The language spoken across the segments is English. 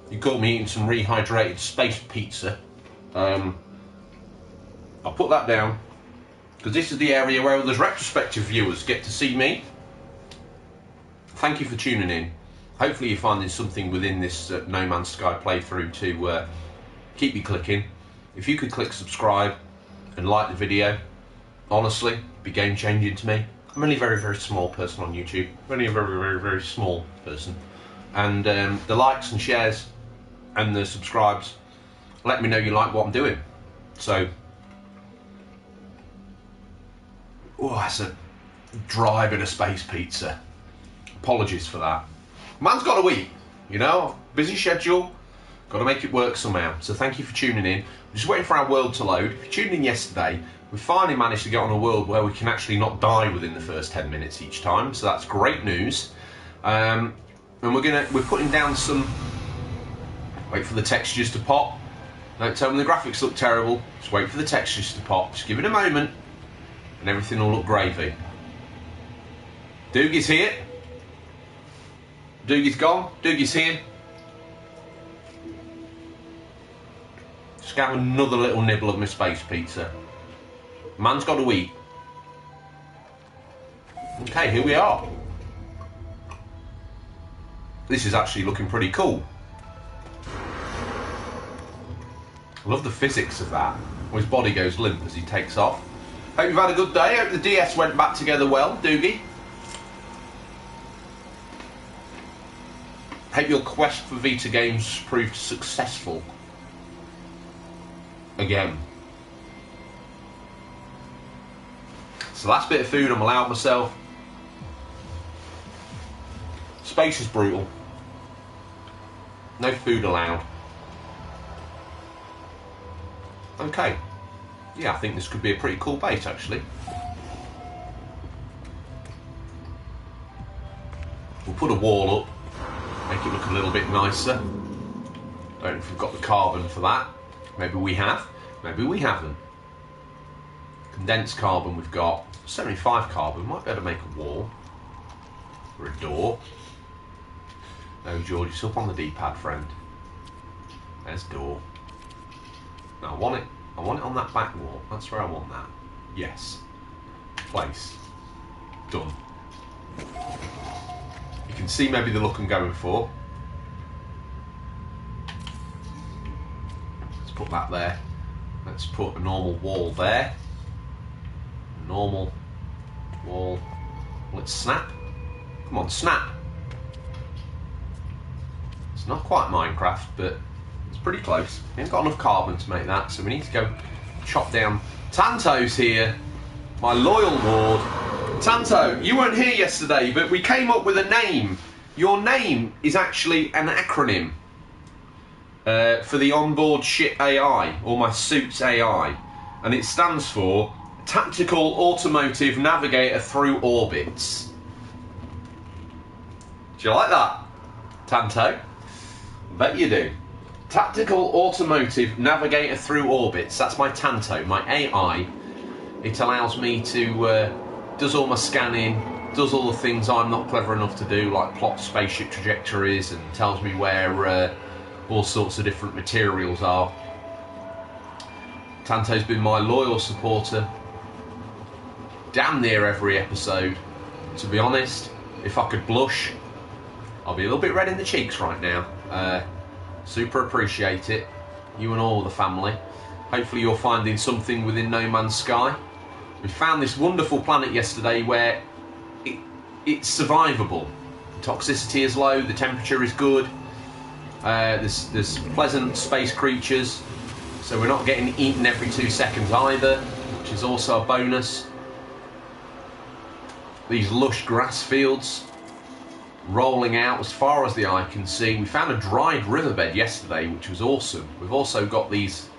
You caught me eating some rehydrated space pizza. I'll put that down because this is the area where those retrospective viewers get to see me. Thank you for tuning in. Hopefully you're finding something within this No Man's Sky playthrough to keep you clicking. If you could click subscribe and like the video, honestly, it'd be game changing to me. I'm only a very, very small person on YouTube. I'm only a very, very, very small person. And the likes and shares and the subscribes let me know you like what I'm doing. So, oh, that's a dry bit of space pizza. Apologies for that. Man's got a week, you know, busy schedule, got to make it work somehow. So thank you for tuning in. We're just waiting for our world to load. If you tuned in yesterday, we finally managed to get on a world where we can actually not die within the first 10 minutes each time. So that's great news. And we're putting down some. Wait for the textures to pop. Don't tell me the graphics look terrible. Just wait for the textures to pop. Just give it a moment, and everything will look gravy. Doogie's here. Doogie's gone. Doogie's here. Just have another little nibble of my space pizza. Man's got to eat. Okay, here we are. This is actually looking pretty cool. I love the physics of that. His body goes limp as he takes off. Hope you've had a good day. Hope the DS went back together well, Doogie. Hope your quest for Vita games proved successful. Again. It's the last bit of food I'm allowed myself. Space is brutal. No food allowed. Okay. Yeah, I think this could be a pretty cool base, actually. We'll put a wall up, make it look a little bit nicer. Don't know if we've got the carbon for that. Maybe we have, maybe we haven't. Condensed carbon we've got. 75 carbon, might be able to make a wall. Or a door. No, George, it's up on the D-pad, friend. There's door. Now I want it on that back wall. That's where I want that. Yes. Place. Done. You can see maybe the look I'm going for. Let's put that there. Let's put a normal wall there. Normal wall. Let's snap. Come on, snap. It's not quite Minecraft, but it's pretty close. We ain't got enough carbon to make that, so we need to go chop down. Tanto's here, my loyal ward. Tanto, you weren't here yesterday, but we came up with a name. Your name is actually an acronym for the onboard ship AI, or my suit's AI, and it stands for Tactical Automotive Navigator Through Orbits. Do you like that, Tanto? Bet you do. Tactical Automotive Navigator Through Orbits. That's my Tanto, my AI. It allows me to, does all my scanning, does all the things I'm not clever enough to do, like plot spaceship trajectories, and tells me where all sorts of different materials are. Tanto's been my loyal supporter damn near every episode. To be honest, if I could blush, I'll be a little bit red in the cheeks right now. Super appreciate it, you and all the family. Hopefully you're finding something within No Man's Sky. We found this wonderful planet yesterday where it's survivable. The toxicity is low, the temperature is good, there's pleasant space creatures, so we're not getting eaten every 2 seconds either, which is also a bonus. These lush grass fields rolling out as far as the eye can see. We found a dried riverbed yesterday, which was awesome. We've also got these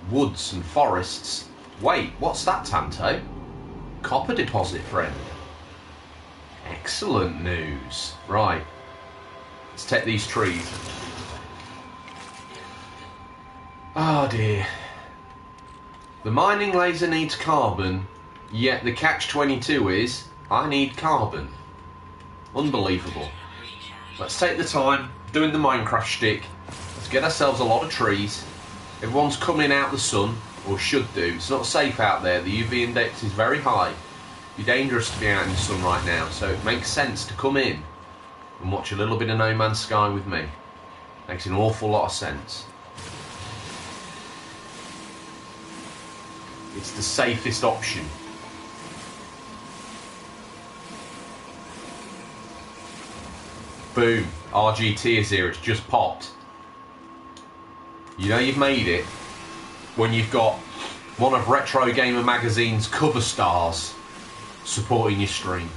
woods and forests. Wait, what's that, Tanto? Copper deposit, friend. Excellent news. Right, let's take these trees. Oh dear. The mining laser needs carbon, yet the catch-22 is, I need carbon. Unbelievable. Let's take the time, doing the Minecraft shtick, get ourselves a lot of trees. Everyone's coming out the sun, or should do. It's not safe out there. The UV index is very high. It'd be dangerous to be out in the sun right now, so it makes sense to come in and watch a little bit of No Man's Sky with me. Makes an awful lot of sense. It's the safest option. Boom, RGT is here, it's just popped. You know you've made it when you've got one of Retro Gamer Magazine's cover stars supporting your stream.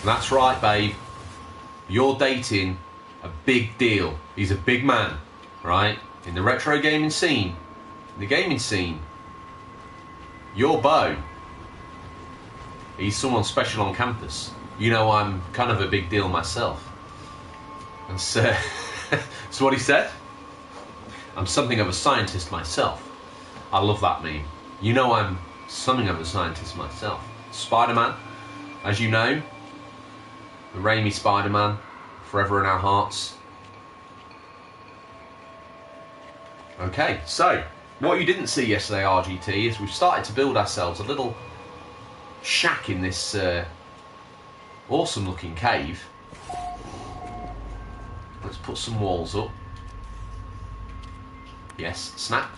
And that's right, babe. You're dating a big deal. He's a big man, right? In the retro gaming scene, in the gaming scene, your beau, he's someone special on campus. You know I'm kind of a big deal myself. And so, that's what he said. I'm something of a scientist myself. I love that meme. You know I'm something of a scientist myself. Spider-Man, as you know, the Raimi Spider-Man, forever in our hearts. Okay, so what you didn't see yesterday, RGT, is we've started to build ourselves a little shack in this awesome looking cave. Let's put some walls up. Yes, snap.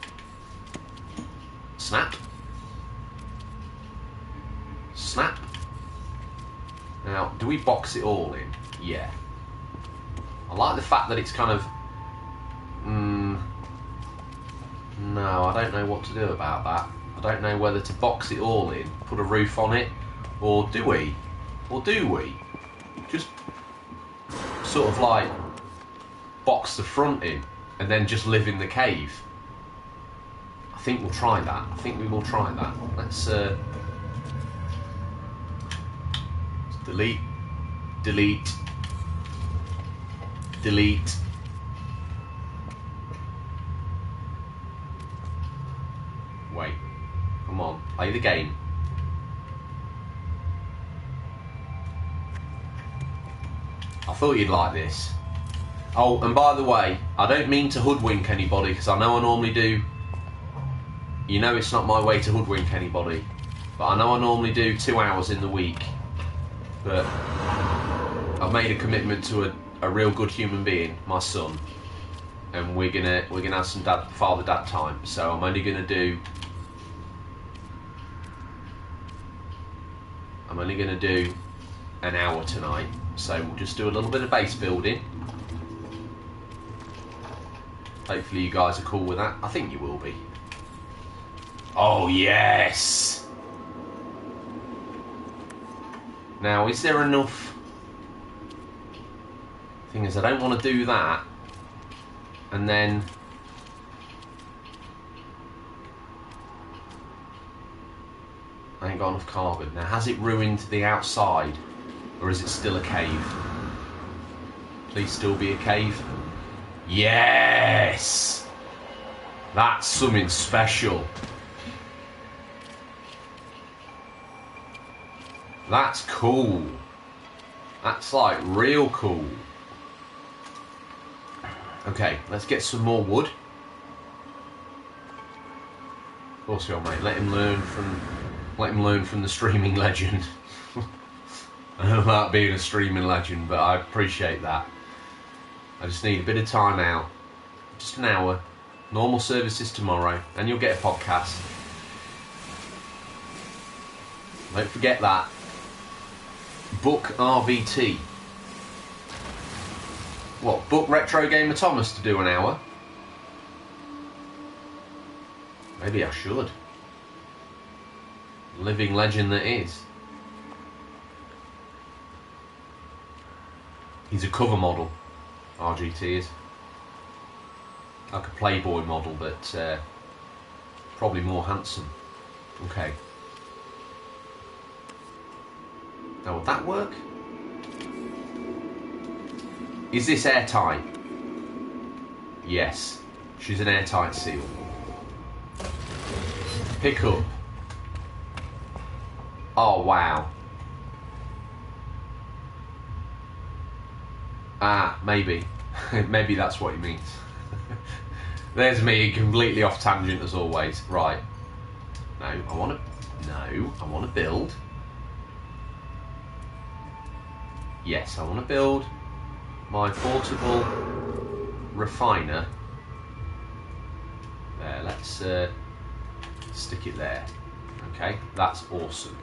Snap. Snap. Now, do we box it all in? Yeah. I like the fact that it's kind of... no, I don't know what to do about that. I don't know whether to box it all in, put a roof on it, or do we? Or do we? Just sort of like box the front in and then just live in the cave. I think we'll try that. I think we will try that. Let's delete, delete, delete. Wait, come on, play the game. I thought you'd like this. Oh, and by the way, I don't mean to hoodwink anybody, because I know I normally do. You know it's not my way to hoodwink anybody, but I know I normally do 2 hours in the week. But I've made a commitment to a real good human being, my son, and we're gonna have some father-dad time. So I'm only gonna do an hour tonight. So we'll just do a little bit of base building. Hopefully you guys are cool with that. I think you will be. Oh yes! Now, is there enough... Thing is, I don't want to do that and then... I ain't got enough carbon. Now, has it ruined the outside? Or is it still a cave? Please still be a cave. Yes! That's something special. That's cool. That's like real cool. Okay, let's get some more wood. Of course we will, mate. Let him learn from the streaming legend. I don't know about being a streaming legend, but I appreciate that. I just need a bit of time out. Just an hour. Normal services tomorrow, and you'll get a podcast. Don't forget that. Book RVT. What, book Retro Gamer Thomas to do an hour? Maybe I should. Living legend that is. He's a cover model, RGT is. Like a Playboy model, but probably more handsome. Okay. Now, would that work? Is this airtight? Yes. She's an airtight seal. Pick up. Oh, wow. Ah, maybe. Maybe that's what he means. There's me completely off tangent as always. Right. No, I want to build. Yes, I want to build my portable refiner. There, let's stick it there. Okay, that's awesome.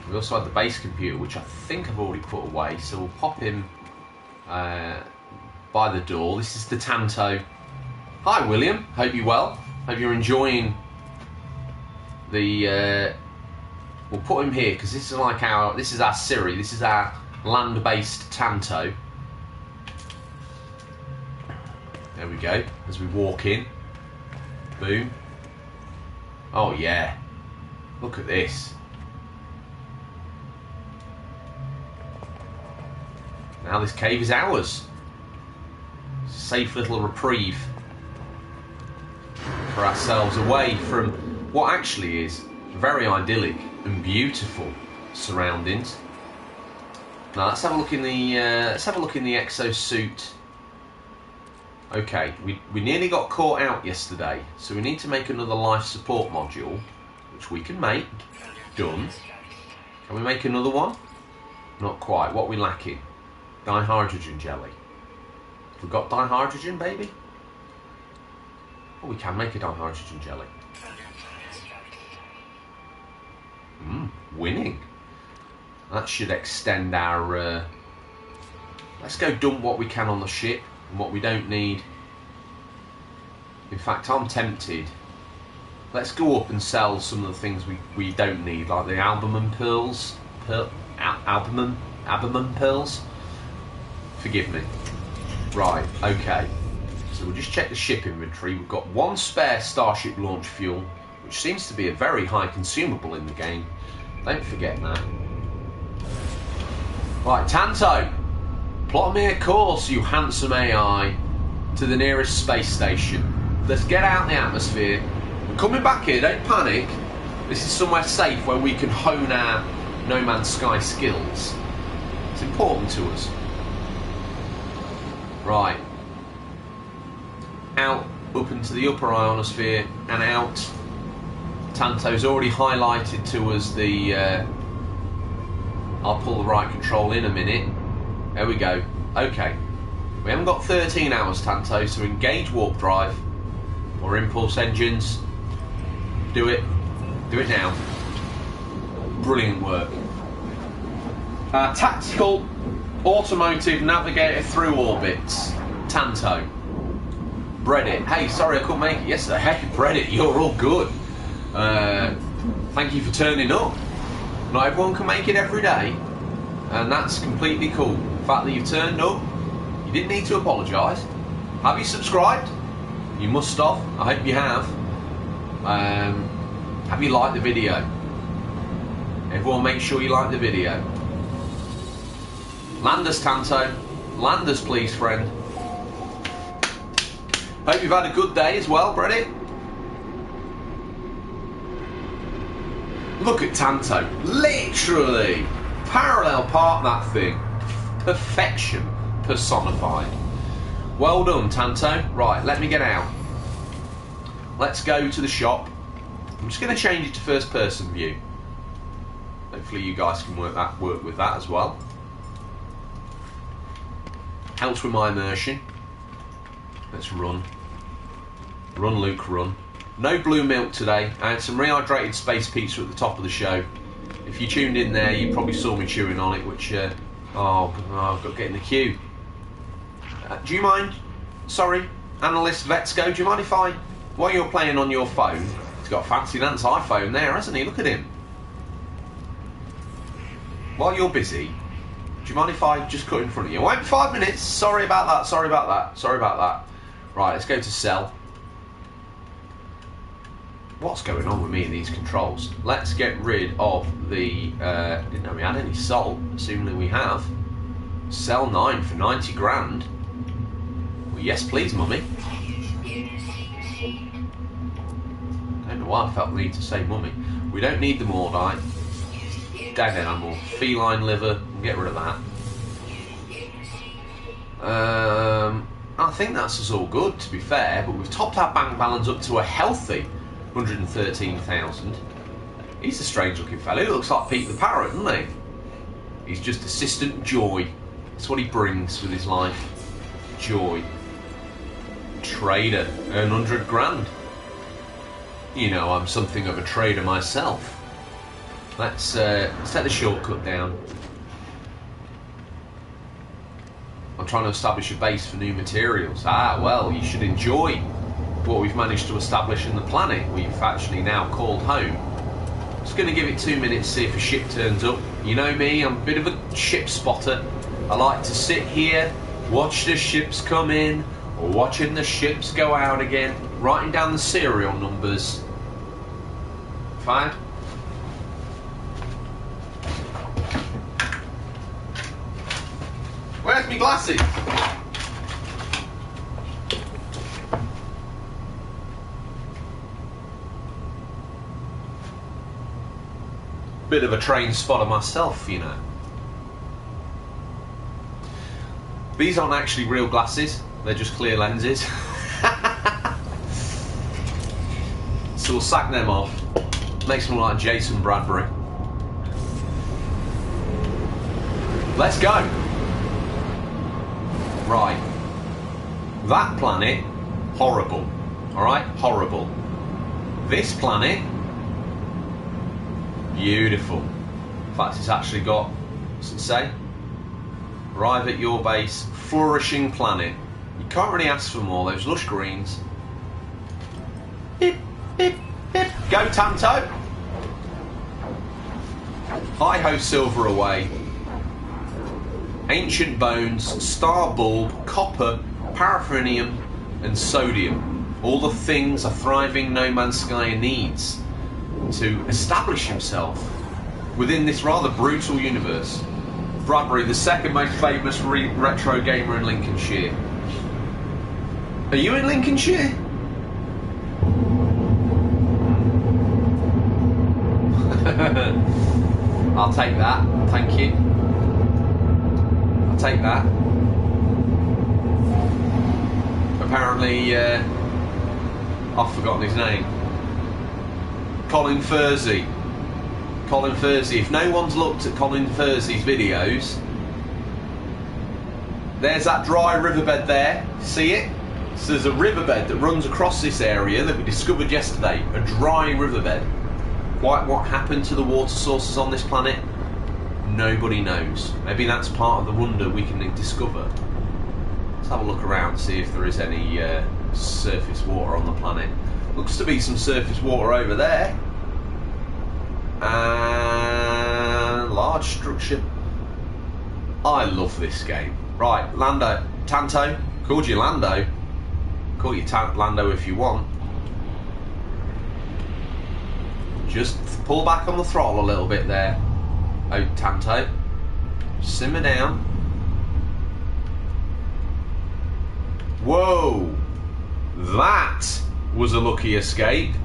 We also have the base computer, which I think I've already put away, so we'll pop him by the door. This is the Tanto. Hi William, hope you're well. Hope you're enjoying the... we'll put him here, because this is like this is our Siri, this is our land-based Tanto. There we go, as we walk in. Boom. Oh yeah, look at this. Now this cave is ours. Safe little reprieve for ourselves away from what actually is very idyllic and beautiful surroundings. Now let's have a look in the exosuit. Okay, we nearly got caught out yesterday, so we need to make another life support module, which we can make. Done. Can we make another one? Not quite. What are we lacking? Dihydrogen jelly. We've got dihydrogen, baby? Oh, we can make a dihydrogen jelly. Winning. That should extend our... Let's go dump what we can on the ship and what we don't need. In fact, I'm tempted. Let's go up and sell some of the things we don't need, like the albumin pearls. Albumin pearls? Forgive me. Right, okay. So we'll just check the ship inventory. We've got one spare Starship launch fuel, which seems to be a very high consumable in the game. Don't forget that. Right, Tanto, plot me a course, you handsome AI, to the nearest space station. Let's get out in the atmosphere. We're coming back here, don't panic. This is somewhere safe where we can hone our No Man's Sky skills. It's important to us. Right. Out, up into the upper ionosphere, and out. Tanto's already highlighted to us the... I'll pull the right control in a minute. There we go. Okay. We haven't got 13 hours, Tanto, so engage warp drive. Or impulse engines. Do it. Do it now. Brilliant work. Tactical automotive navigator through orbits. Tanto. Breadit. Hey, sorry I couldn't make it yesterday. Hey, Breadit, you're all good. Thank you for turning up. Not everyone can make it every day, and that's completely cool. The fact that you've turned up, you didn't need to apologise. Have you subscribed? You must have. I hope you have. Have you liked the video? Everyone make sure you like the video. Land us, Tanto. Land us, please, friend. Hope you've had a good day as well, Breadit. Look at Tanto. Literally parallel park that thing. Perfection personified. Well done, Tanto. Right, let me get out. Let's go to the shop. I'm just going to change it to first person view. Hopefully you guys can work with that as well. Helps with my immersion. Let's run. Run, Luke, run. No blue milk today. I had some rehydrated space pizza at the top of the show. If you tuned in there, you probably saw me chewing on it, which, I've got to get in the queue. Do you mind, sorry, Analyst Vetsco, do you mind if while you're playing on your phone, he's got a fancy Nance iPhone there, hasn't he? Look at him. While you're busy, do you mind if I just cut in front of you? Wait 5 minutes. Sorry about that. Sorry about that. Sorry about that. Right, let's go to sell. What's going on with me and these controls? Let's get rid of the... didn't know we had any salt. Assuming we have. Sell 9 for 90 grand. Well, yes, please, mummy. I don't know why I felt the need to say mummy. We don't need the Mordite. Dead animal. Feline liver. We'll get rid of that. I think that's us all good, to be fair, but we've topped our bank balance up to a healthy 113,000. He's a strange looking fella. He looks like Pete the Parrot, doesn't he? He's just assistant joy. That's what he brings with his life. Joy. Trader. Earn 100 grand. You know, I'm something of a trader myself. Let's take the shortcut down. I'm trying to establish a base for new materials. Ah, well, you should enjoy what we've managed to establish in the planet we've actually now called home. Just going to give it 2 minutes, see if a ship turns up. You know me, I'm a bit of a ship spotter. I like to sit here, watch the ships come in, or watching the ships go out again, writing down the serial numbers. Fine. Where's my glasses? Bit of a train spotter myself, you know. These aren't actually real glasses, they're just clear lenses. So we'll sack them off. Makes me look like Jason Bradbury. Let's go. Right. That planet, horrible. Alright? Horrible. This planet, beautiful. In fact, it's actually got, what's it say? Arrive at your base, flourishing planet. You can't really ask for more, those lush greens. Beep, beep, beep. Go, Tanto! Hi-ho, silver away. Ancient bones, star bulb, copper, paraffinium, and sodium. All the things a thriving No Man's Sky needs to establish himself within this rather brutal universe. Bradbury, the second most famous retro gamer in Lincolnshire. Are you in Lincolnshire? I'll take that, thank you. I'll take that. Apparently, I've forgotten his name. Colin Fursey. Colin Fursey. If no one's looked at Colin Fursey's videos, there's that dry riverbed there. See it? So there's a riverbed that runs across this area that we discovered yesterday. A dry riverbed. Quite what happened to the water sources on this planet, nobody knows. Maybe that's part of the wonder we can discover. Let's have a look around, see if there is any surface water on the planet. Looks to be some surface water over there. And large structure. I love this game. Right, Lando, Tanto, called you Lando. Call you Lando if you want. Just pull back on the throttle a little bit there. Oh, Tanto. Simmer down. Whoa! That was a lucky escape.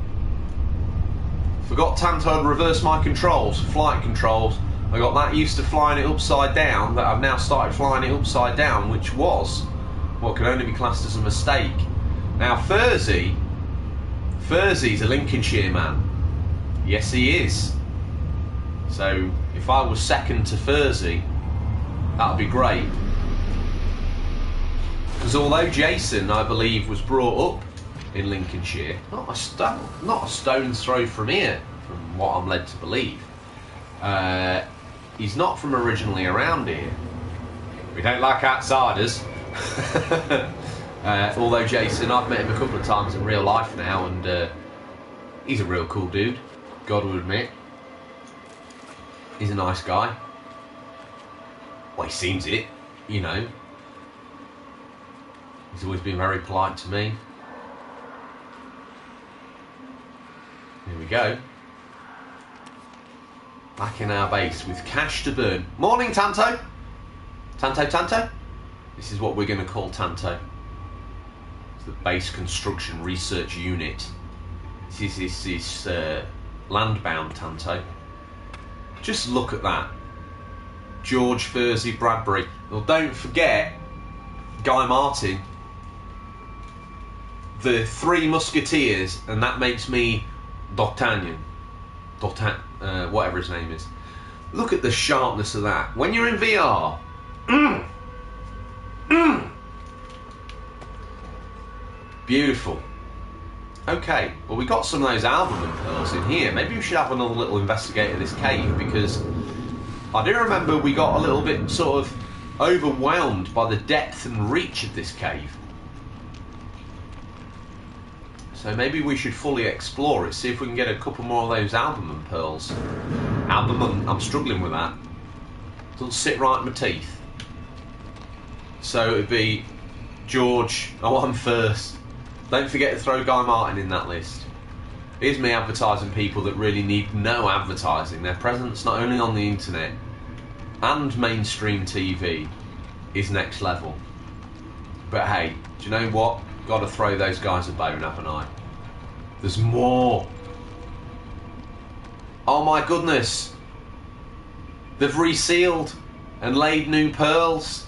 Forgot Tanto had reversed my controls, flight controls. I got that used to flying it upside down that I've now started flying it upside down, which was what can only be classed as a mistake. Now Fursey's a Lincolnshire man. Yes, he is. So if I was second to Fursey, that would be great. Because although Jason, I believe, was brought up in Lincolnshire, not a stone's throw from here, from what I'm led to believe. He's not from originally around here. We don't like outsiders. Although Jason, I've met him a couple of times in real life now, and he's a real cool dude, God will admit. He's a nice guy. Well, he seems it, you know. He's always been very polite to me. Here we go. Back in our base with cash to burn. Morning, Tanto! Tanto? This is what we're going to call Tanto. It's the Base Construction Research Unit. This is landbound Tanto. Just look at that. George Fursey Bradbury. Well, don't forget, Guy Martin, the Three Musketeers, and that makes me D'Artagnan. Whatever his name is. Look at the sharpness of that. When you're in VR, beautiful. Okay, well we got some of those albumen pearls in here. Maybe we should have another little investigate of this cave, because I do remember we got a little bit sort of overwhelmed by the depth and reach of this cave. So maybe we should fully explore it, see if we can get a couple more of those albumen pearls. Albumen, I'm struggling with that. Doesn't sit right in my teeth. So it'd be George, I'm first. Don't forget to throw Guy Martin in that list. Here's me advertising people that really need no advertising. Their presence not only on the internet and mainstream TV is next level. But hey, do you know what? Got to throw those guys a bone, haven't I? There's more. Oh my goodness. They've resealed and laid new pearls.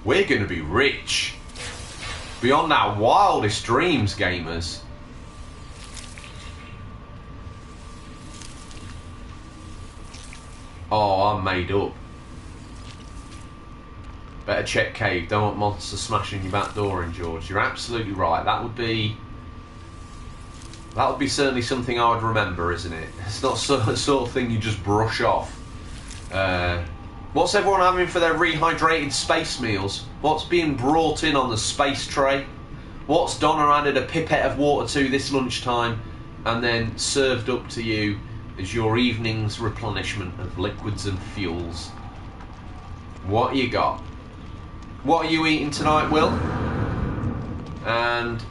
We're going to be rich. Beyond our wildest dreams, gamers. Oh, I'm made up. Better check cave. Don't want monsters smashing your back door in, George. You're absolutely right. That would be certainly something I would remember, isn't it? It's not the sort of thing you just brush off. What's everyone having for their rehydrated space meals? What's being brought in on the space tray? What's Donna added a pipette of water to this lunchtime and then served up to you as your evening's replenishment of liquids and fuels? What you got? What are you eating tonight, Will? And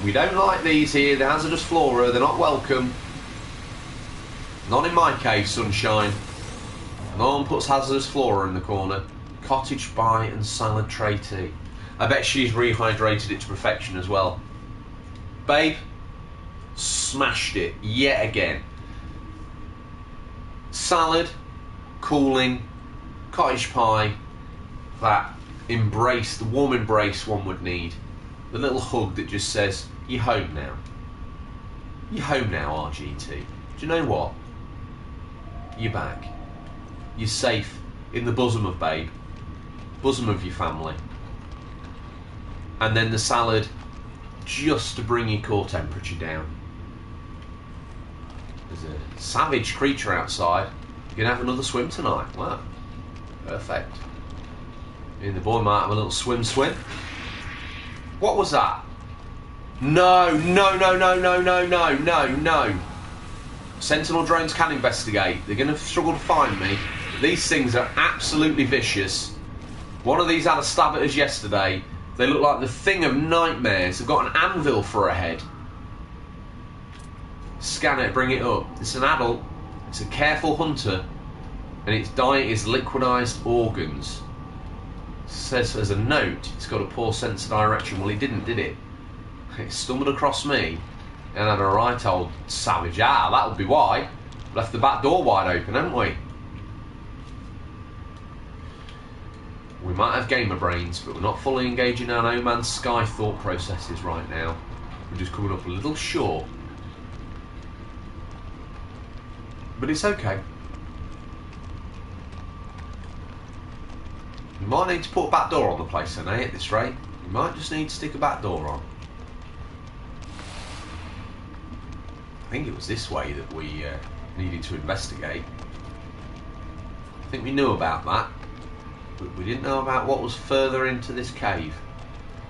we don't like these here, the hazardous flora, they're not welcome. Not in my cave, sunshine. No one puts hazardous flora in the corner. Cottage pie and salad tray tea. I bet she's rehydrated it to perfection as well. Babe, smashed it yet again. Salad, cooling, cottage pie, that embrace, the warm embrace one would need. The little hug that just says, you're home now. You're home now, RGT. Do you know what? You're back. You're safe in the bosom of Babe. Bosom of your family. And then the salad just to bring your core temperature down. There's a savage creature outside. You're going to have another swim tonight. Wow. Perfect. And the boy might have a little swim. What was that? No. Sentinel drones can investigate. They're going to struggle to find me. These things are absolutely vicious. One of these had a stab at us yesterday. They look like the thing of nightmares. They've got an anvil for a head. Scan it, bring it up. It's an adult. It's a careful hunter. And its diet is liquidized organs. It says as a note, it's got a poor sense of direction. Well, it didn't, did it? It stumbled across me and had a right old savage. That would be why. Left the back door wide open, haven't we? We might have gamer brains, but we're not fully engaging our No Man's Sky thought processes right now. We're just coming up a little short. But it's okay. You might need to put a back door on the place then, at this rate. You might just need to stick a back door on. I think it was this way that we needed to investigate. I think we knew about that. But we didn't know about what was further into this cave.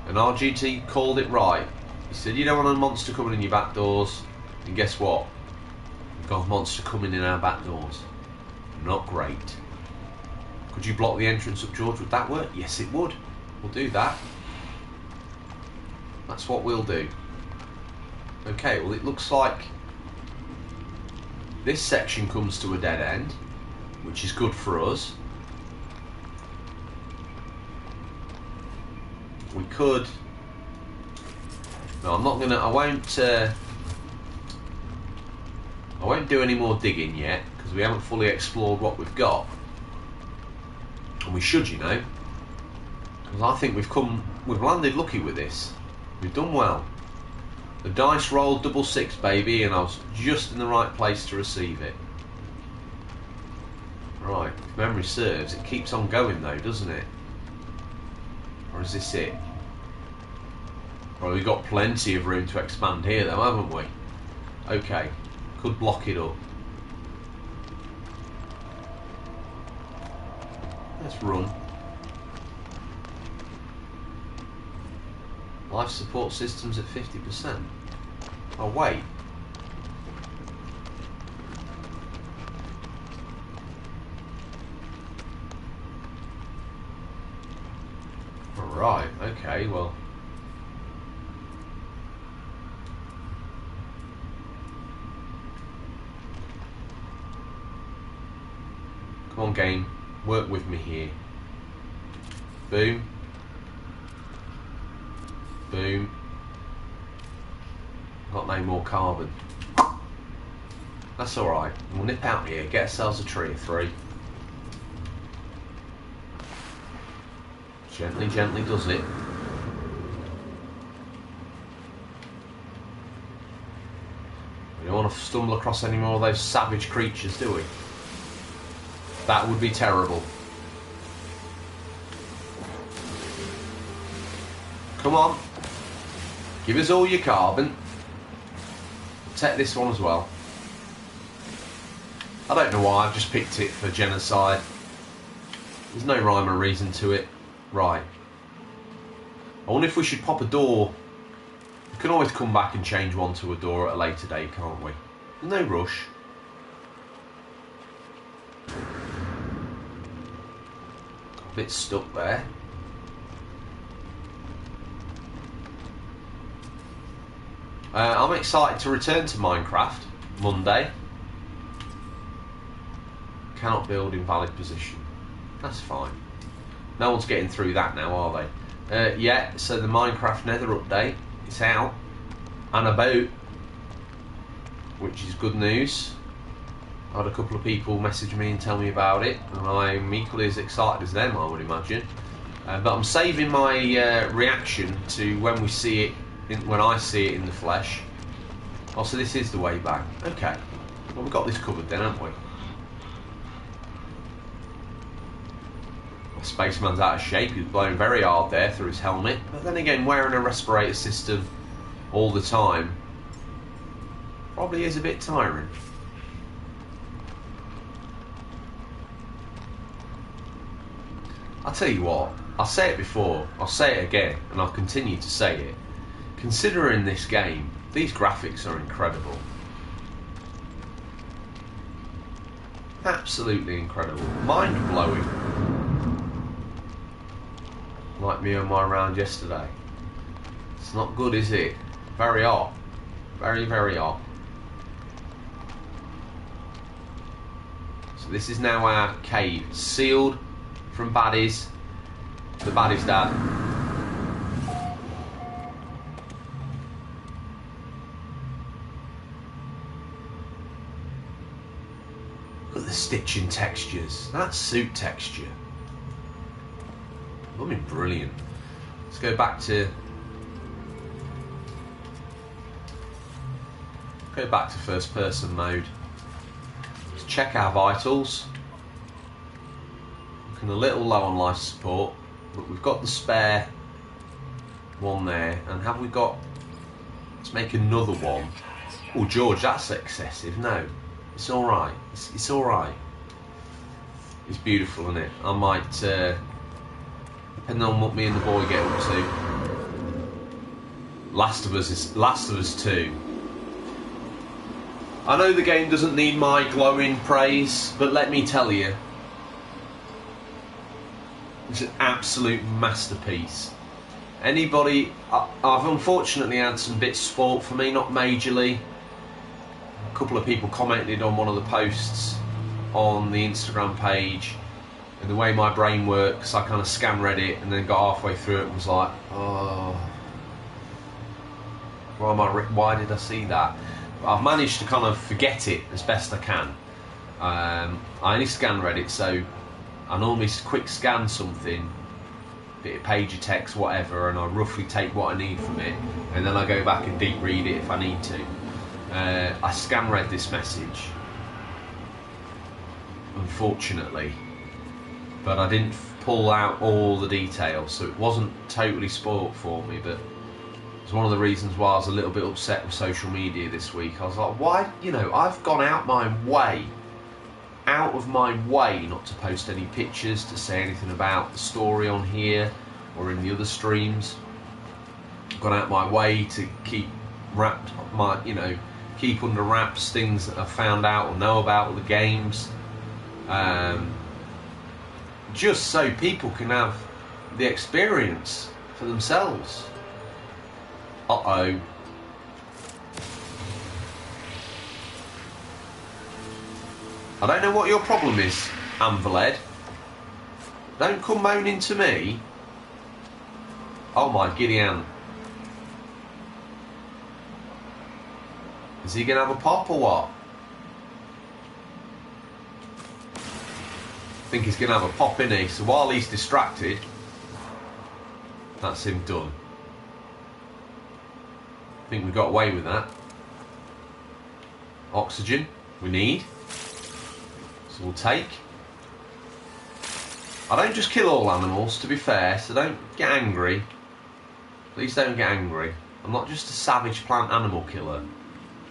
And RGT called it right. He said you don't want a monster coming in your back doors. And guess what? We've got a monster coming in our back doors. Not great. Could you block the entrance up, George? Would that work? Yes, it would. We'll do that. That's what we'll do. Okay, well it looks like this section comes to a dead end, which is good for us. We could... No, I'm not gonna... I won't do any more digging yet, because we haven't fully explored what we've got. And we should, you know. Because I think we've landed lucky with this. We've done well. The dice rolled 6, baby, and I was just in the right place to receive it. Right, if memory serves, it keeps on going though, doesn't it? Or is this it? Well, we've got plenty of room to expand here though, haven't we? Okay, could block it up. Let's run. Life support systems at 50%. Oh wait. Alright, okay, well. Come on game, work with me here. Boom. Boom. Got no more carbon. That's alright. We'll nip out here, get ourselves a tree of 3. Gently, gently does it. We don't want to stumble across any more of those savage creatures, do we? That would be terrible. Come on. Give us all your carbon. Take this one as well. I don't know why, I've just picked it for genocide. There's no rhyme or reason to it. Right. I wonder if we should pop a door. We can always come back and change one to a door at a later date, can't we? There's no rush. Got a bit stuck there. I'm excited to return to Minecraft Monday. Cannot build in valid position. That's fine. No one's getting through that now, are they? Yeah, so the Minecraft Nether update, it's out and about, which is good news. I had a couple of people message me and tell me about it, and I'm equally as excited as them, I would imagine. But I'm saving my reaction to when we see it, when I see it in the flesh. Oh, so this is the way back. Okay. Well, we've got this covered then, haven't we? The spaceman's out of shape. He's blowing very hard there through his helmet. But then again, wearing a respirator system all the time probably is a bit tiring. I'll tell you what, I'll say it before, I'll say it again, and I'll continue to say it. Considering this game, these graphics are incredible. Absolutely incredible. Mind-blowing. Like me on my round yesterday. It's not good, is it? Very hot. Very, very hot. So this is now our cave. Sealed from baddies. The baddies dad. Look at the stitching textures. That's suit texture. I mean, brilliant. Let's go back to first person mode. Let's check our vitals. Looking a little low on life support, but we've got the spare one there. And have we got? Let's make another one. Oh, George, that's excessive. No, it's all right. It's all right. It's beautiful, isn't it? I might. Depending on what me and the boy get up to. Last of Us 2. I know the game doesn't need my glowing praise, but let me tell you, it's an absolute masterpiece. Anybody, I've unfortunately had some bits spoilt for me, not majorly. A couple of people commented on one of the posts on the Instagram page. And the way my brain works, I kind of scan read it and then got halfway through it and was like, oh, why did I see that? But I've managed to kind of forget it as best I can. I only scan read it, so I normally quick scan something, bit of page of text, whatever, and I roughly take what I need from it, and then I go back and deep read it if I need to. I scan read this message, unfortunately, but I didn't pull out all the details, so it wasn't totally spoilt for me. But it's one of the reasons why I was a little bit upset with social media this week. I was like, why, I've gone out of my way not to post any pictures, to say anything about the story on here or in the other streams. I've gone out of my way to keep keep under wraps things that I've found out or know about with the games, just so people can have the experience for themselves. Uh-oh. I don't know what your problem is, Anviled. Don't come moaning to me. Oh my Gideon. Is he going to have a pop or what? I think he's going to have a pop, isn't he? So while he's distracted, that's him done. I think we got away with that. Oxygen, we need. So we'll take. I don't just kill all animals, to be fair, so don't get angry. Please don't get angry. I'm not just a savage plant animal killer.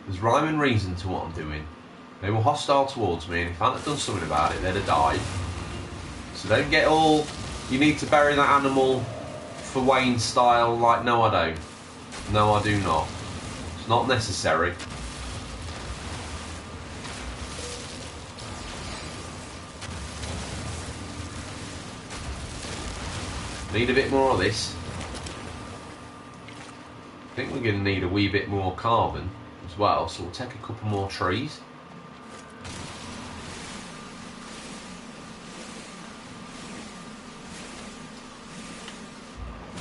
There's rhyme and reason to what I'm doing. They were hostile towards me, and if I hadn't done something about it, they'd have died. So don't get all, you need to bury that animal for Wayne style, like, no I don't. No I do not. It's not necessary. Need a bit more of this. I think we're going to need a wee bit more carbon as well, so we'll take a couple more trees.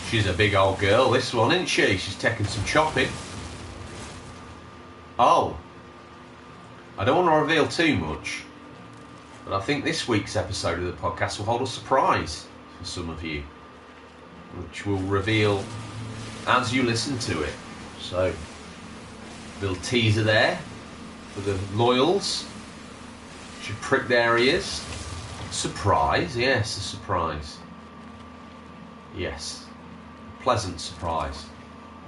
She's a big old girl, this one, isn't she? She's taking some chopping. Oh, I don't want to reveal too much, but I think this week's episode of the podcast will hold a surprise for some of you, which will reveal as you listen to it. So, little teaser there for the loyals. Should prick their ears. Surprise, yes, a surprise. Yes, a pleasant surprise.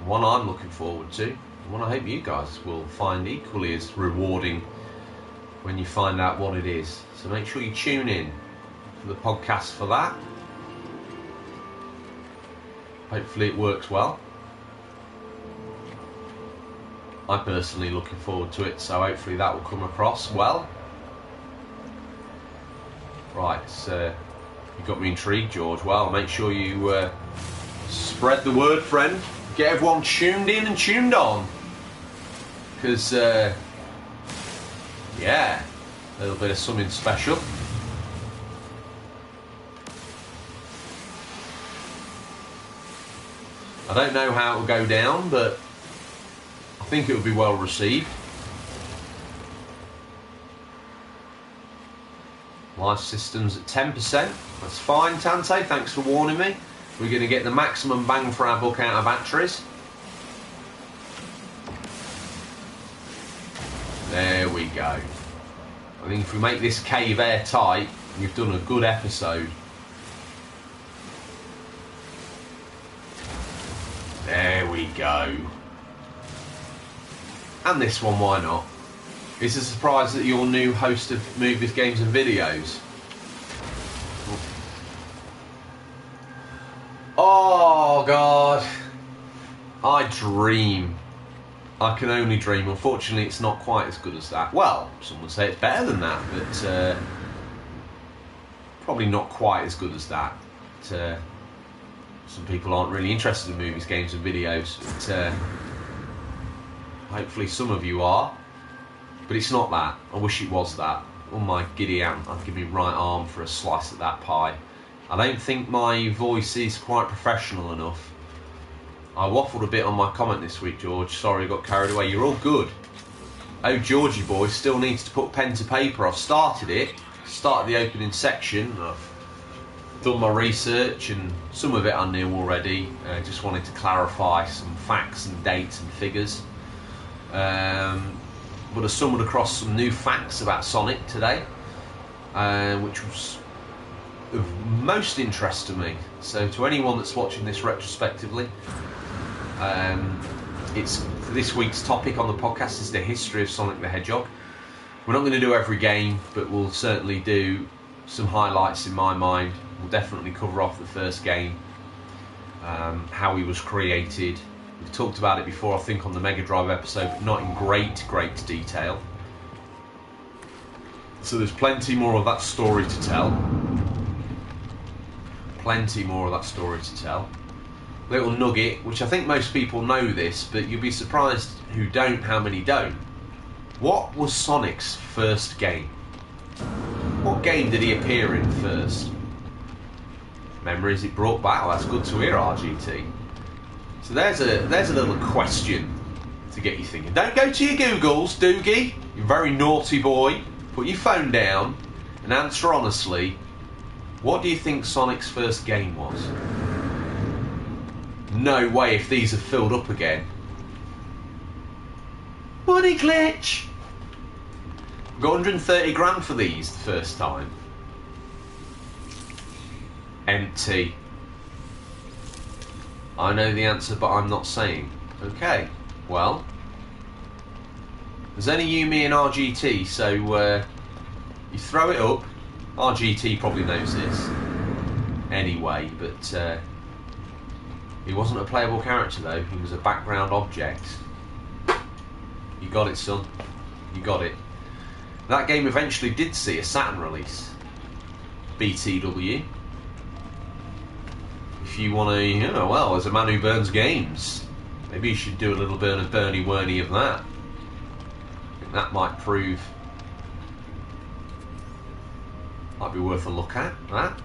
One I'm looking forward to, and one I hope you guys will find equally as rewarding when you find out what it is. So make sure you tune in for the podcast for that. Hopefully it works well. I'm personally looking forward to it, so hopefully that will come across well. Right, you got me intrigued, George. Well, make sure you spread the word, friend. Get everyone tuned in and tuned on. Because, yeah, a little bit of something special. I don't know how it will go down, but I think it will be well received. Life systems at 10%. That's fine, Tante. Thanks for warning me. We're going to get the maximum bang for our buck out of batteries. There we go. I think if we make this cave airtight, we've done a good episode. There we go. And this one, why not? It's a surprise that your new host of movies, games and videos. Oh God, I dream. I can only dream. Unfortunately, it's not quite as good as that. Well, some would say it's better than that, but probably not quite as good as that. But, some people aren't really interested in movies, games and videos, but hopefully some of you are. But it's not that. I wish it was that. Oh my giddy aunt, I'd give me right arm for a slice of that pie. I don't think my voice is quite professional enough. I waffled a bit on my comment this week, George. Sorry, I got carried away. You're all good. Oh, Georgie boy still needs to put pen to paper. I've started it. Started the opening section. I've done my research, and some of it I knew already. I just wanted to clarify some facts and dates and figures. But I stumbled across some new facts about Sonic today, which was of most interest to me. So to anyone that's watching this retrospectively, it's this week's topic on the podcast is the history of Sonic the Hedgehog. We're not going to do every game, but we'll certainly do some highlights in my mind. We'll definitely cover off the first game, how he was created. We've talked about it before, I think, on the Mega Drive episode, but not in great detail. So there's plenty more of that story to tell. Plenty more of that story to tell. Little nugget, which I think most people know this, but you'll be surprised who don't, how many don't. What was Sonic's first game? What game did he appear in first? Memories it brought back? Well, that's good to hear, RGT. So there's a little question to get you thinking. Don't go to your Googles, Doogie. You're a very naughty boy. Put your phone down and answer honestly. What do you think Sonic's first game was? No way if these are filled up again. Money glitch! Got 130 grand for these the first time. Empty. I know the answer, but I'm not saying. Okay, well, there's only you, me and RGT, so you throw it up. RGT probably knows this anyway, but he wasn't a playable character though, he was a background object. You got it, son. You got it. That game eventually did see a Saturn release. BTW. If you want to, well, as a man who burns games, maybe you should do a little bit of Bernie Werney of that. I think that might be worth a look at, that.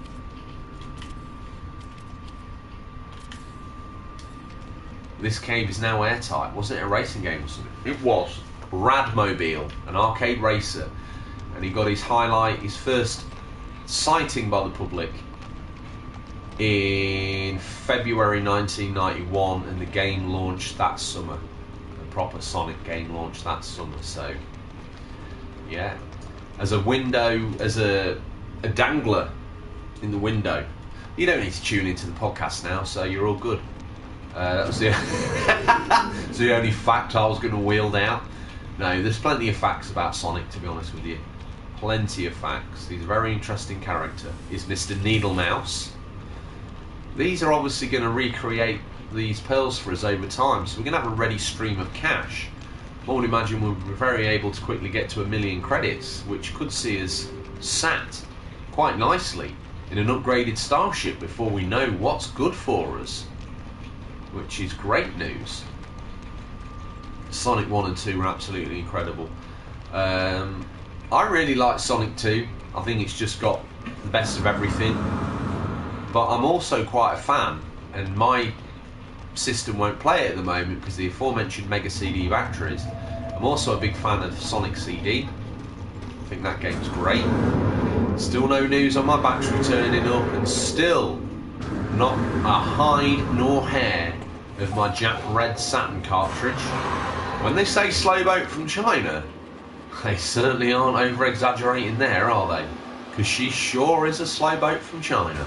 This cave is now airtight. Wasn't it a racing game or something? It was. Radmobile, an arcade racer, and he got his first sighting by the public in February 1991, and the game launched that summer. A proper Sonic game launched that summer, so yeah. As a dangler in the window. You don't need to tune into the podcast now, so you're all good. That was that's the only fact I was going to wield out. No, there's plenty of facts about Sonic, to be honest with you. Plenty of facts. He's a very interesting character. He's Mr. Needlemouse. These are obviously going to recreate these pearls for us over time, so we're going to have a ready stream of cash. I would imagine we'll be very able to quickly get to 1 million credits, which could see us sat quite nicely in an upgraded Starship before we know what's good for us, which is great news. Sonic 1 and 2 were absolutely incredible. I really like Sonic 2. I think it's just got the best of everything. But I'm also quite a fan, and my system won't play it at the moment because of the aforementioned Mega CD batteries. I'm also a big fan of Sonic CD. I think that game's great. Still no news on my battery turning up, and still not a hide nor hair of my Jap Red Saturn cartridge. When they say slow boat from China, they certainly aren't over exaggerating there, are they? Because she sure is a slow boat from China.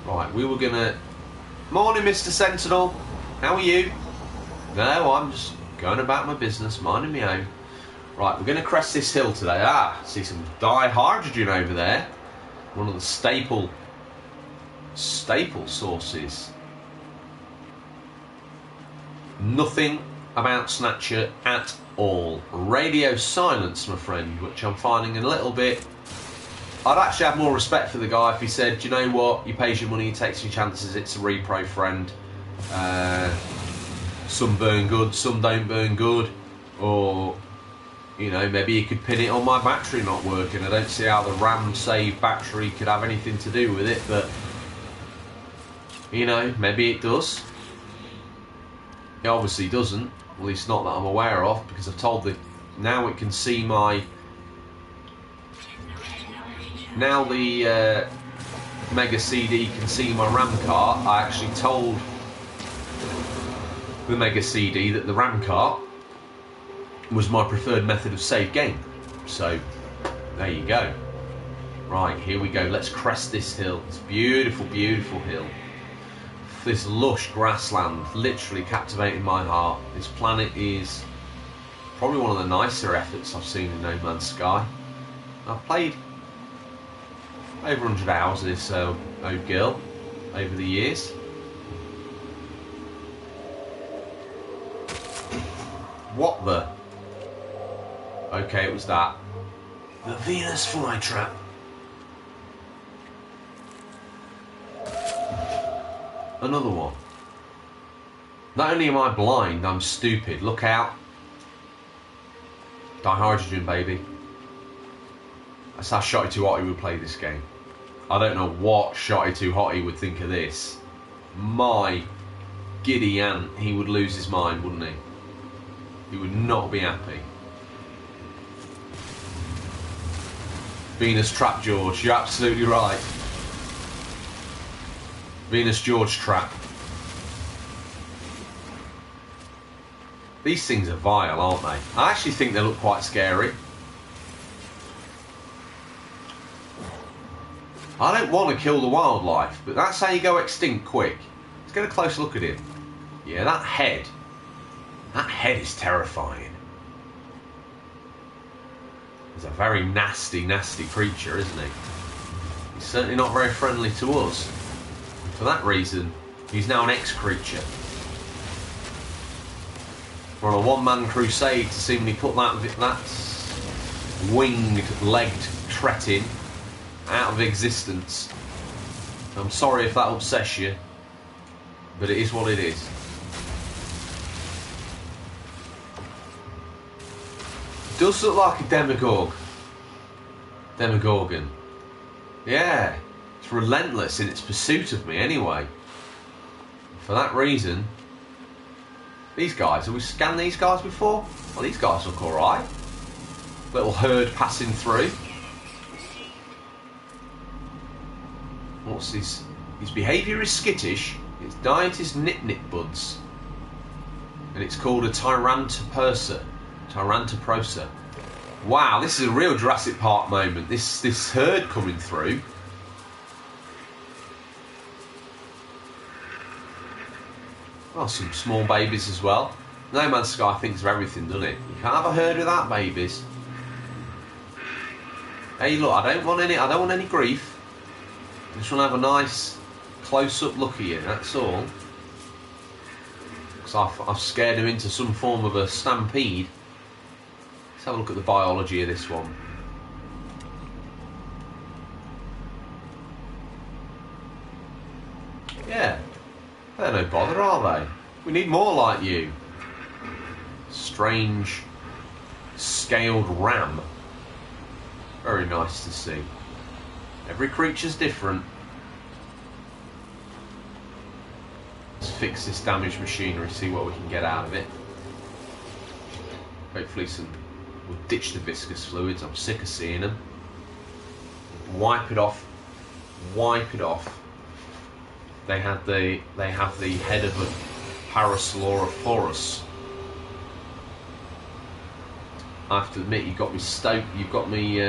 Right, we were gonna... Morning, Mr. Sentinel. How are you? No, I'm just going about my business, minding my own. Right, we're gonna crest this hill today. Ah, see some dihydrogen over there. One of the staple sources. Nothing about Snatcher at all. Radio silence, my friend, which I'm finding a little bit... I'd actually have more respect for the guy if he said, do you know what, he pays your money, he takes your chances, it's a repro friend. Some burn good, some don't burn good. Or, maybe you could pin it on my battery not working. I don't see how the RAM save battery could have anything to do with it, but, maybe it does. It obviously doesn't, at least not that I'm aware of, because I've told the... Now it can see my now the Mega CD can see my RAM cart, I actually told the Mega CD that the RAM cart was my preferred method of save game. So there you go. Right, here we go. Let's crest this hill. It's a beautiful, beautiful hill. This lush grassland literally captivating my heart. This planet is probably one of the nicer efforts I've seen in No Man's Sky. I've played over 100 hours of this old girl over the years. What the? Okay, it was that. The Venus flytrap. Another one. Not only am I blind, I'm stupid. Look out. Dihydrogen, baby. That's how Shotty Too Hotty would play this game. I don't know what Shotty Too Hotty would think of this. My giddy aunt, he would lose his mind, wouldn't he? He would not be happy. Venus Trap George, you're absolutely right. Venus George Trap. These things are vile, aren't they? I actually think they look quite scary. I don't want to kill the wildlife, but that's how you go extinct quick. Let's get a close look at him. Yeah, that head is terrifying. He's a very nasty, nasty creature, isn't he? He's certainly not very friendly to us. And for that reason, he's now an X-creature. We're on a one-man crusade to seemingly put that winged, legged tretin out of existence. I'm sorry if that upsets you, but it is what it is. Does look like a Demogorgon. Yeah, it's relentless in its pursuit of me anyway. For that reason, these guys, have we scanned these guys before? Well, these guys look alright. Little herd passing through. What's this? His behaviour is skittish, its diet is nip-nip buds. And it's called a Tyrantoprosa. Wow, this is a real Jurassic Park moment. This herd coming through. Well, some small babies as well. No Man's Sky thinks of everything, doesn't it? You can't have a herd without babies. Hey, look, I don't want any grief. I just want to have a nice close-up look at you. That's all. Because I've scared him into some form of a stampede. Let's have a look at the biology of this one. Yeah, they're no bother, are they? We need more like you. Strange, scaled ram. Very nice to see. Every creature's different. Let's fix this damaged machinery, see what we can get out of it. Hopefully we'll ditch the viscous fluids, I'm sick of seeing them. Wipe it off. Wipe it off. They have the head of a Parasaurolophus. I have to admit, you've got me stoked. You've got me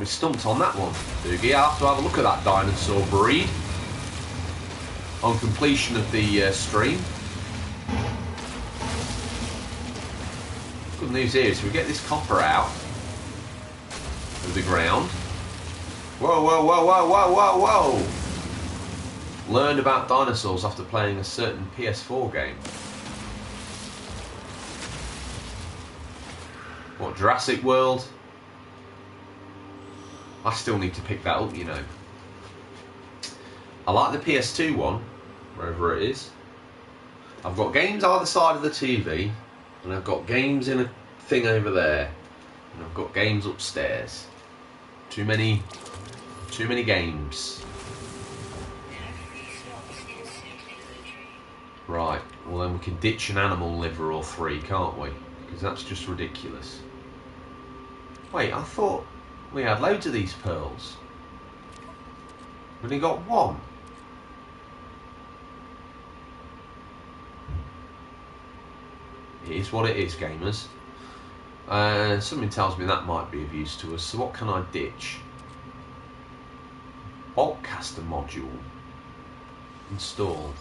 stumped on that one, Doogie. I have to have a look at that dinosaur breed on completion of the stream. Good news here is we get this copper out of the ground. Whoa, whoa, whoa, whoa, whoa, whoa, whoa! Learned about dinosaurs after playing a certain PS4 game. What, Jurassic World? I still need to pick that up, you know. I like the PS2 one, wherever it is. I've got games either side of the TV, and I've got games in a thing over there, and I've got games upstairs. Too many games. Right, well then we can ditch an animal liver or three, can't we? Because that's just ridiculous. Wait, I thought We had loads of these pearls. We only got one. It is what it is, gamers. Something tells me that might be of use to us. So what can I ditch? Boltcaster module. Install.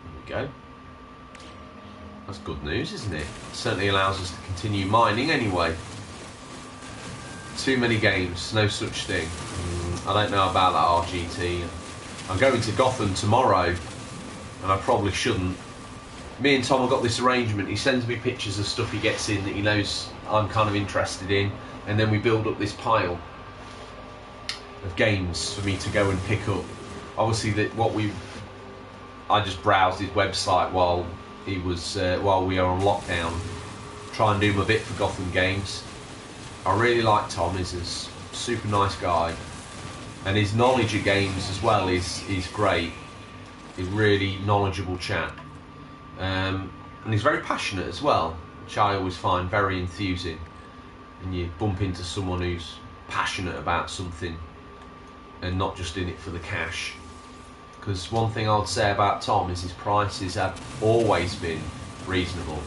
There we go. That's good news, isn't it? Certainly allows us to continue mining anyway. Too many games, no such thing. I don't know about that RGT. I'm going to Gotham tomorrow, and I probably shouldn't. Me and Tom have got this arrangement. He sends me pictures of stuff he gets in that he knows I'm kind of interested in, and then we build up this pile of games for me to go and pick up. Obviously, I just browsed his website while he was while we are on lockdown, try and do my bit for Gotham Games. I really like Tom. He's a super nice guy, and his knowledge of games as well is great. He's a really knowledgeable chap, and he's very passionate as well, which I always find very enthusing. And you bump into someone who's passionate about something and not just in it for the cash. Because one thing I'd say about Tom is his prices have always been reasonable,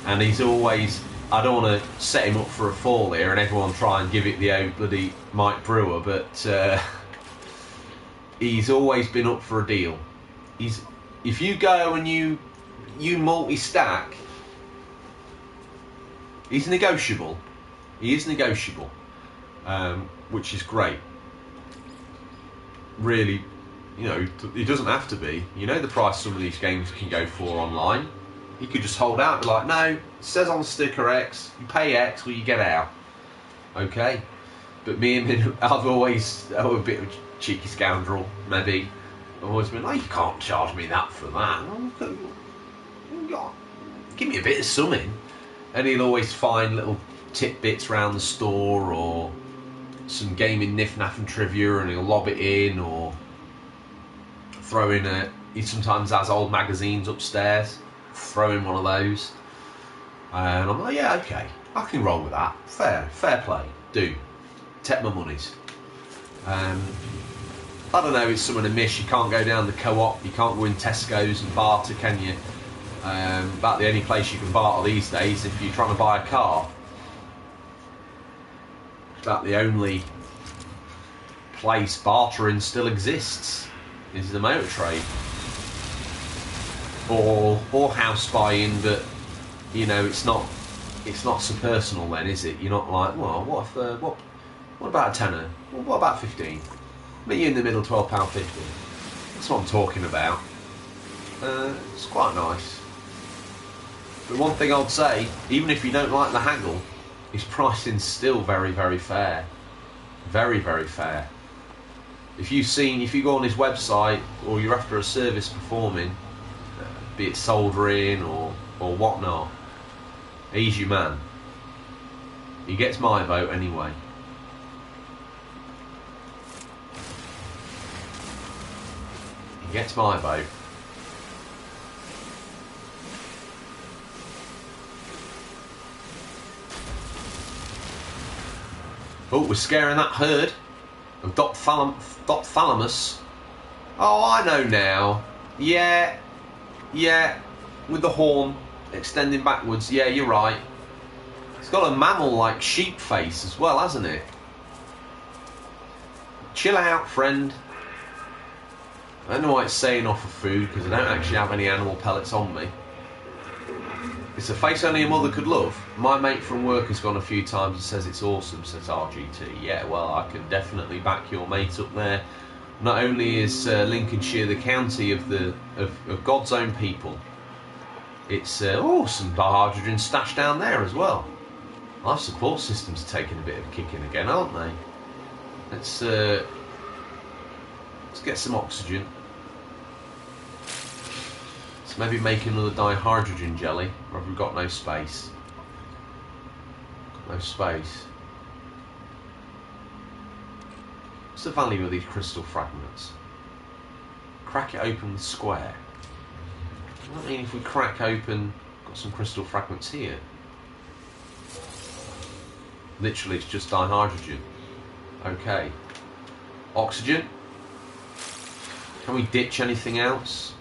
and he's always, I don't want to set him up for a fall here and everyone try and give it the old bloody Mike Brewer, but he's always been up for a deal. If you go and you multi-stack, he's negotiable. He is negotiable, which is great. Really, you know, he doesn't have to be. You know the price some of these games can go for online. He could just hold out and be like, no, it says on the sticker X, you pay X, well you get out. Okay. But me and him, I've always, a bit of a cheeky scoundrel, maybe. I've always been like, you can't charge me that for that. Give me a bit of something. And he'll always find little tidbits around the store, or some gaming niff-naff and trivia, and he'll lob it in, or throw in he sometimes has old magazines upstairs, throw in one of those. And I'm like, yeah, okay, I can roll with that. Fair play. Do. Take my monies. I don't know, it's something to miss. You can't go down the co-op, you can't go in Tesco's and barter, can you? About the only place you can barter these days if you're trying to buy a car. About the only place bartering still exists is the motor trade. Or house buying, but you know, it's not so personal then, is it? You're not like, well, what about a tenner? Well, what about 15? Meet you in the middle, £12.50. That's what I'm talking about. It's quite nice. But one thing I'd say, even if you don't like the haggle, his pricing's still very, very fair. Very, very fair. If you go on his website, or you're after a service performing, be it soldering or whatnot, he's your man. He gets my vote anyway. He gets my vote. Oh, we're scaring that herd of Dopthalamus. Oh, I know now. Yeah, with the horn extending backwards. Yeah, you're right. It's got a mammal-like sheep face as well, hasn't it? Chill out, friend. I don't know why it's saying offer food, because I don't actually have any animal pellets on me. It's a face only a mother could love. My mate from work has gone a few times and says it's awesome, says RGT. Yeah, well, I can definitely back your mate up there. Not only is Lincolnshire the county of God's own people, it's some hydrogen stashed down there as well. Life support systems are taking a bit of a kick in again, aren't they? Let's get some oxygen. Let's maybe make another dihydrogen jelly, or have we got no space? Got no space. What's the value of these crystal fragments? Crack it open with square. Does that mean if we crack open, got some crystal fragments here? Literally, it's just dihydrogen. Okay. Oxygen. Can we ditch anything else?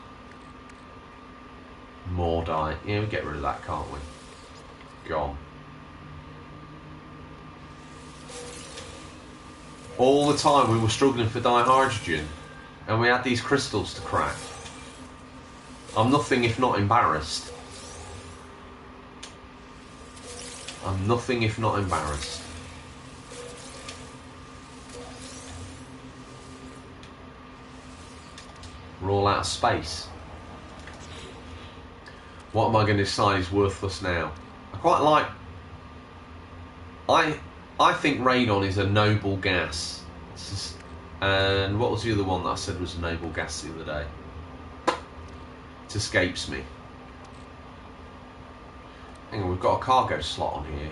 More di. Yeah, we get rid of that, can't we? Gone. All the time we were struggling for dihydrogen, and we had these crystals to crack. I'm nothing if not embarrassed. I'm nothing if not embarrassed. We're all out of space. What am I going to decide is worthless now? I quite like... I think radon is a noble gas. And what was the other one that I said was a noble gas the other day? It escapes me. Hang on, we've got a cargo slot on here.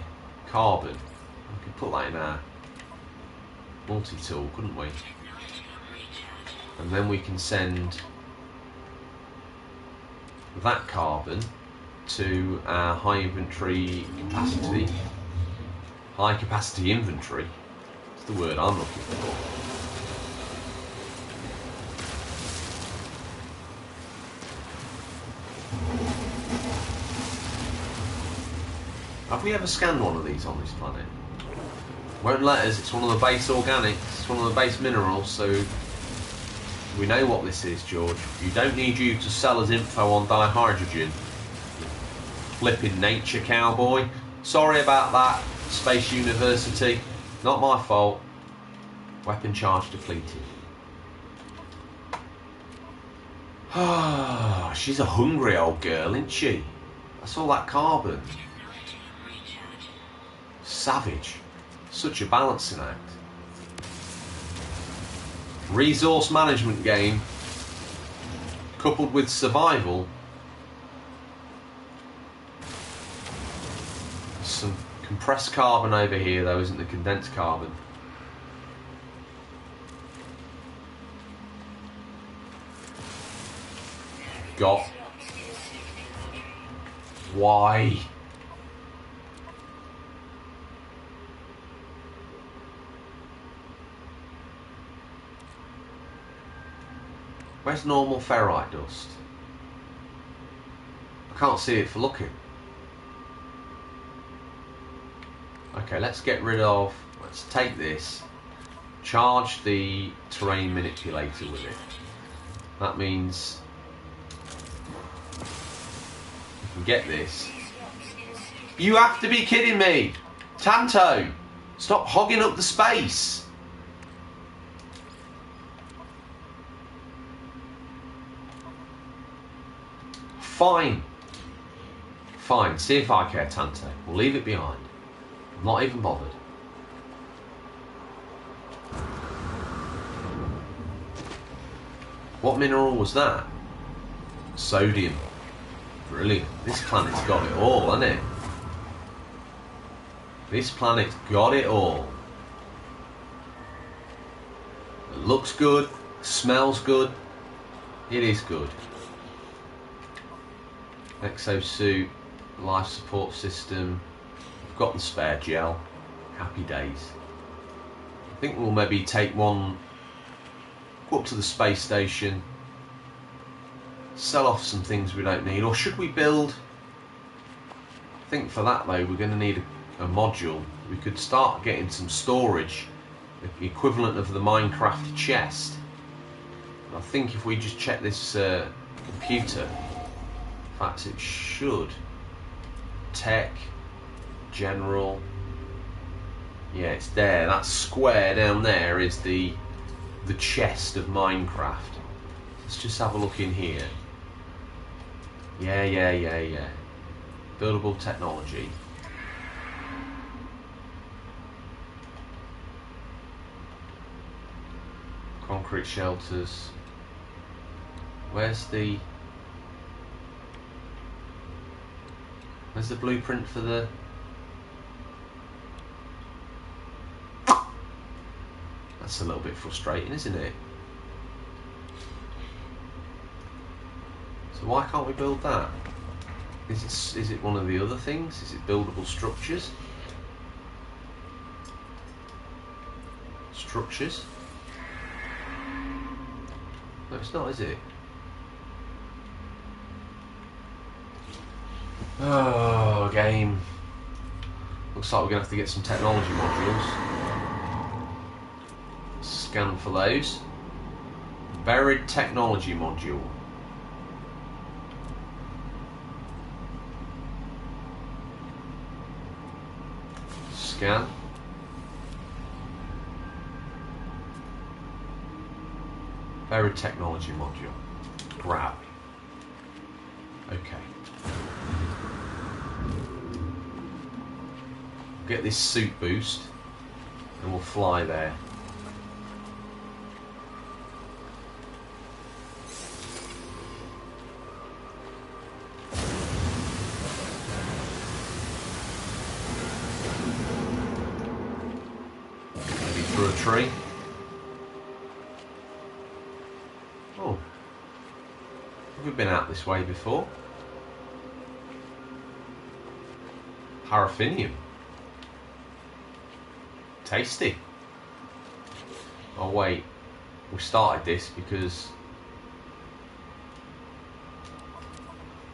Carbon. We could put that in our multi-tool, couldn't we? And then we can send that carbon to our high inventory capacity. High capacity inventory. That's the word I'm looking for. Have we ever scanned one of these on this planet? Won't let us. It's one of the base organics. It's one of the base minerals, so we know what this is, George. You don't need you to sell us info on dihydrogen. Flipping nature cowboy. Sorry about that, Space University. Not my fault. Weapon charge depleted. Ah, she's a hungry old girl, isn't she? That's all that carbon. Savage. Such a balancing act. Resource management game coupled with survival. Some compressed carbon over here though, isn't the condensed carbon. Got. Why? Where's normal ferrite dust? I can't see it for looking. Okay, let's get rid of, let's take this, charge the terrain manipulator with it. That means we can get this. You have to be kidding me! Tanto! Stop hogging up the space! Fine. Fine, see if I care, Tanto. We'll leave it behind. I'm not even bothered. What mineral was that? Sodium. Brilliant. This planet's got it all, hasn't it? This planet's got it all. It looks good, smells good. It is good. Exosuit, life support system. We've got the spare gel. Happy days. I think we'll maybe take one, go up to the space station, sell off some things we don't need. Or should we build? I think for that though, we're going to need a module. We could start getting some storage, the equivalent of the Minecraft chest. I think if we just check this computer, in fact it should, tech, general, yeah, it's there. That square down there is the chest of Minecraft. Let's just have a look in here. Yeah. Buildable technology. Concrete shelters. Where's the blueprint for the... That's a little bit frustrating, isn't it? So why can't we build that? Is it one of the other things? Is it buildable structures? Structures. No, it's not, is it? Oh, game. Looks like we're going to have to get some technology modules. Scan for those. Buried technology module. Scan. Buried technology module. Grab. Okay. Get this suit boost and we'll fly there. Maybe through a tree. Oh, have we been out this way before? Paraffinium. Tasty. Oh wait, we started this because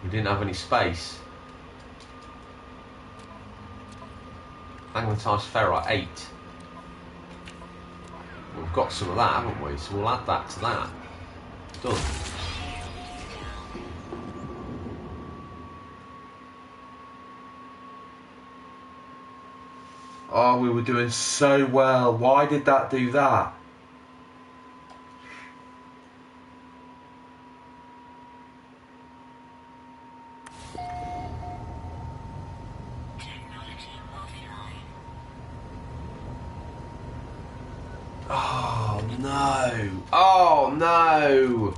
we didn't have any space. Magnetized ferrite 8. We've got some of that, haven't we? So we'll add that to that. Done. Oh, we were doing so well. Why did that do that? Oh no! Oh no!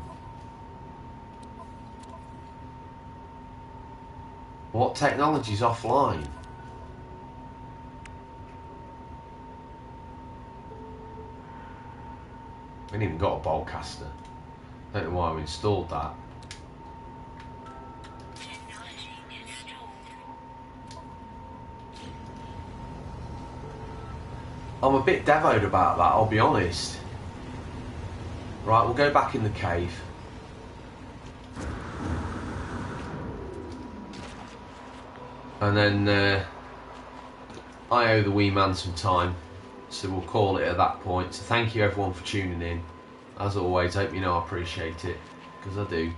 What technology's offline? We ain't even got a boltcaster. Don't know why we installed that. I'm a bit devoed about that, I'll be honest. Right, we'll go back in the cave. And then I owe the wee man some time, so we'll call it at that point. So thank you everyone for tuning in. As always, hope you know I appreciate it, because I do.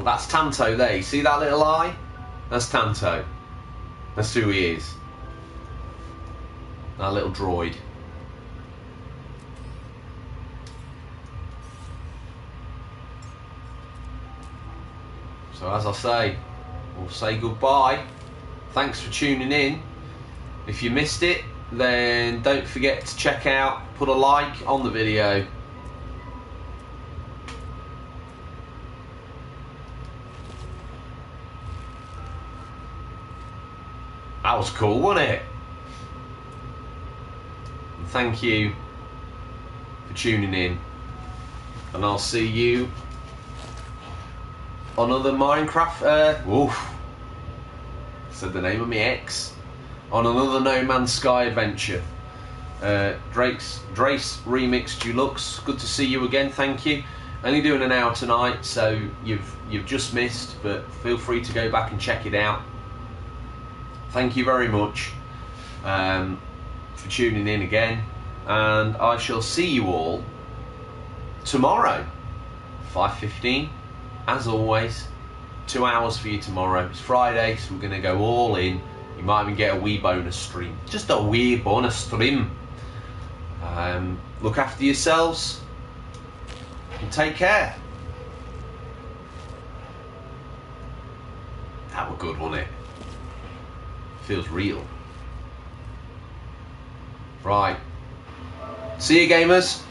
That's Tanto there. You see that little eye? That's Tanto. That's who he is. That little droid. So as I say, we'll say goodbye. Thanks for tuning in. If you missed it, then don't forget to check out, put a like on the video. That was cool, wasn't it? And thank you for tuning in. And I'll see you on another Minecraft, said the name of my ex. On another No Man's Sky adventure. Drace Remix Deluxe. Good to see you again, thank you. Only doing an hour tonight, so you've just missed, but feel free to go back and check it out. Thank you very much for tuning in again, and I shall see you all tomorrow, 5:15. As always, 2 hours for you tomorrow. It's Friday, so we're going to go all in. You might even get a wee bonus stream, just a wee bonus stream. Look after yourselves and take care. That was good, wasn't it? Feels real. Right. See you, gamers.